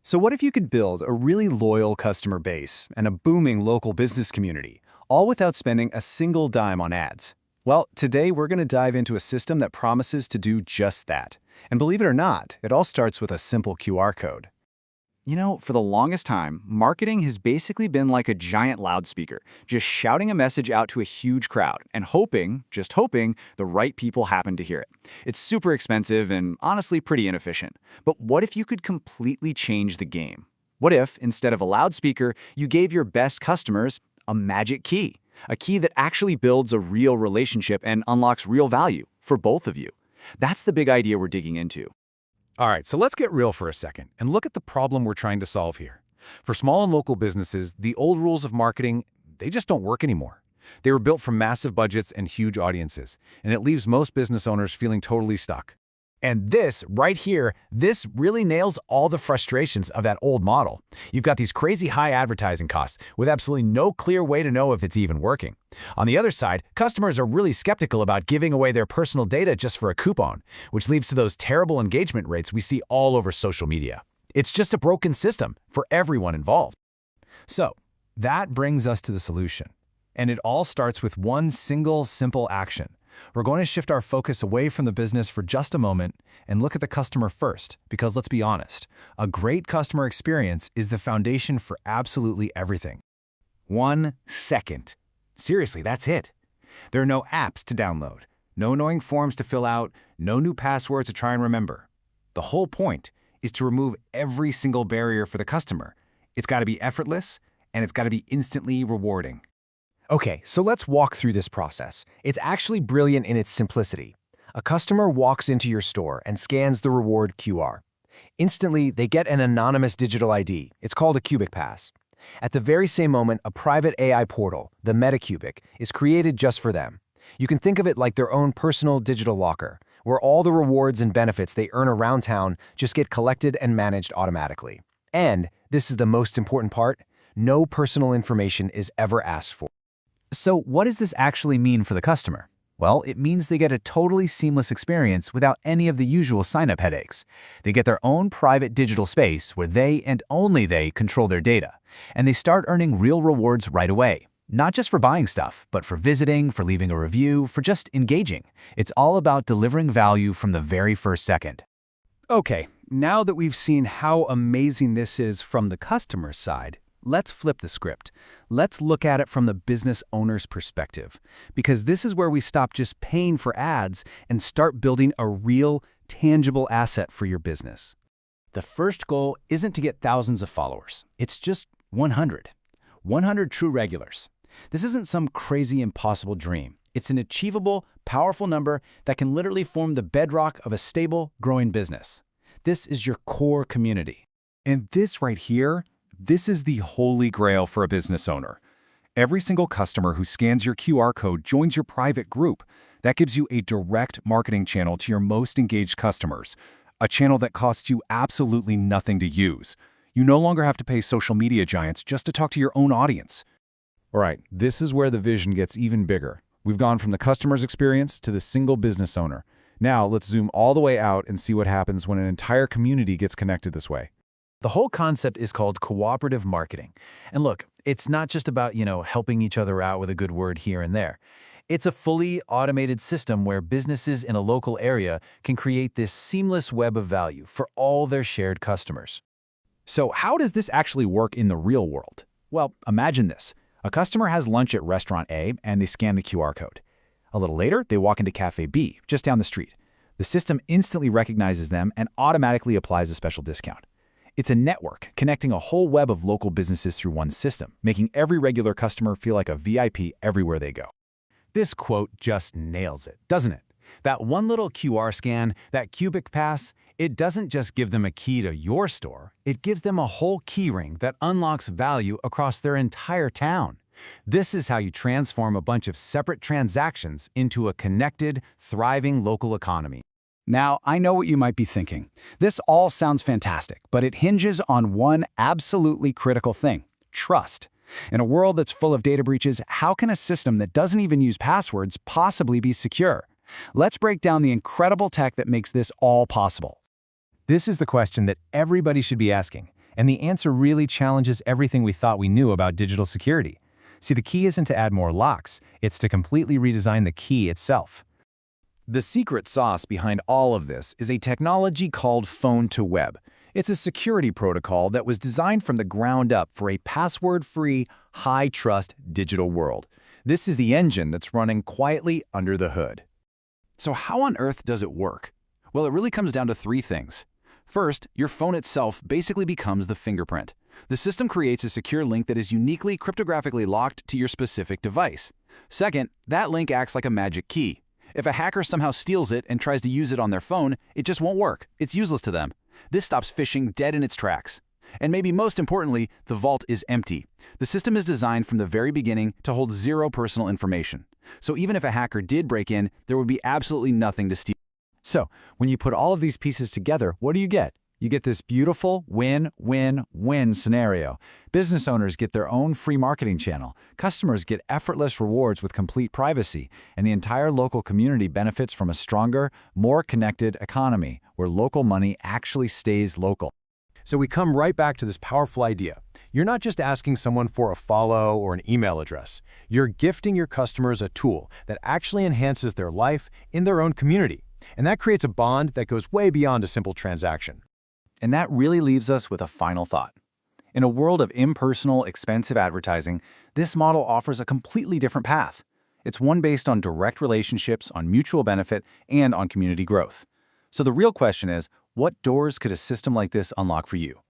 So what if you could build a really loyal customer base and a booming local business community, all without spending a single dime on ads? Well, today we're going to dive into a system that promises to do just that. And believe it or not, it all starts with a simple QR code. For the longest time, marketing has basically been like a giant loudspeaker, just shouting a message out to a huge crowd and hoping, just hoping, the right people happen to hear it. It's super expensive and honestly pretty inefficient. But what if you could completely change the game? What if, instead of a loudspeaker, you gave your best customers a magic key? A key that actually builds a real relationship and unlocks real value for both of you. That's the big idea we're digging into. All right, so let's get real for a second and look at the problem we're trying to solve here. For small and local businesses, the old rules of marketing, they just don't work anymore. They were built for massive budgets and huge audiences, and it leaves most business owners feeling totally stuck. And this, right here, this really nails all the frustrations of that old model. You've got these crazy high advertising costs with absolutely no clear way to know if it's even working. On the other side, customers are really skeptical about giving away their personal data just for a coupon, which leads to those terrible engagement rates we see all over social media. It's just a broken system for everyone involved. So, that brings us to the solution. And it all starts with one single, simple action. We're going to shift our focus away from the business for just a moment and look at the customer first, because let's be honest, a great customer experience is the foundation for absolutely everything. 1 second. Seriously, that's it. There are no apps to download, no annoying forms to fill out, no new passwords to try and remember. The whole point is to remove every single barrier for the customer. It's got to be effortless, and it's got to be instantly rewarding. Okay, so let's walk through this process. It's actually brilliant in its simplicity. A customer walks into your store and scans the reward QR. Instantly, they get an anonymous digital ID. It's called a Cubic Pass. At the very same moment, a private AI portal, the SmartCubic, is created just for them. You can think of it like their own personal digital locker, where all the rewards and benefits they earn around town just get collected and managed automatically. And, this is the most important part, no personal information is ever asked for. So what does this actually mean for the customer? Well, it means they get a totally seamless experience without any of the usual sign-up headaches. They get their own private digital space where they and only they control their data. And they start earning real rewards right away. Not just for buying stuff, but for visiting, for leaving a review, for just engaging. It's all about delivering value from the very first second. Okay, now that we've seen how amazing this is from the customer side, let's flip the script. Let's look at it from the business owner's perspective, because this is where we stop just paying for ads and start building a real, tangible asset for your business. The first goal isn't to get thousands of followers. It's just 100. 100 true regulars. This isn't some crazy, impossible dream. It's an achievable, powerful number that can literally form the bedrock of a stable, growing business. This is your core community. And this right here, this is the holy grail for a business owner. Every single customer who scans your QR code joins your private group. That gives you a direct marketing channel to your most engaged customers, a channel that costs you absolutely nothing to use. You no longer have to pay social media giants just to talk to your own audience. All right, this is where the vision gets even bigger. We've gone from the customer's experience to the single business owner. Now let's zoom all the way out and see what happens when an entire community gets connected this way. The whole concept is called cooperative marketing. And look, it's not just about, helping each other out with a good word here and there. It's a fully automated system where businesses in a local area can create this seamless web of value for all their shared customers. So how does this actually work in the real world? Well, imagine this. A customer has lunch at restaurant A and they scan the QR code. A little later, they walk into Cafe B, just down the street. The system instantly recognizes them and automatically applies a special discount. It's a network connecting a whole web of local businesses through one system, making every regular customer feel like a VIP everywhere they go. This quote just nails it, doesn't it? That one little QR scan, that Cubic Pass, it doesn't just give them a key to your store, it gives them a whole keyring that unlocks value across their entire town. This is how you transform a bunch of separate transactions into a connected, thriving local economy. Now, I know what you might be thinking. This all sounds fantastic, but it hinges on one absolutely critical thing: trust. In a world that's full of data breaches, how can a system that doesn't even use passwords possibly be secure? Let's break down the incredible tech that makes this all possible. This is the question that everybody should be asking. And the answer really challenges everything we thought we knew about digital security. See, the key isn't to add more locks, it's to completely redesign the key itself. The secret sauce behind all of this is a technology called phone-to-web. It's a security protocol that was designed from the ground up for a password-free, high-trust digital world. This is the engine that's running quietly under the hood. So how on earth does it work? Well, it really comes down to three things. First, your phone itself basically becomes the fingerprint. The system creates a secure link that is uniquely cryptographically locked to your specific device. Second, that link acts like a magic key. If a hacker somehow steals it and tries to use it on their phone, it just won't work. It's useless to them. This stops phishing dead in its tracks. And maybe most importantly, the vault is empty. The system is designed from the very beginning to hold zero personal information. So even if a hacker did break in, there would be absolutely nothing to steal. So, when you put all of these pieces together, what do you get? You get this beautiful win-win-win scenario. Business owners get their own free marketing channel, customers get effortless rewards with complete privacy, and the entire local community benefits from a stronger, more connected economy where local money actually stays local. So we come right back to this powerful idea. You're not just asking someone for a follow or an email address. You're gifting your customers a tool that actually enhances their life in their own community. And that creates a bond that goes way beyond a simple transaction. And that really leaves us with a final thought. In a world of impersonal, expensive advertising, this model offers a completely different path. It's one based on direct relationships, on mutual benefit, and on community growth. So the real question is, what doors could a system like this unlock for you?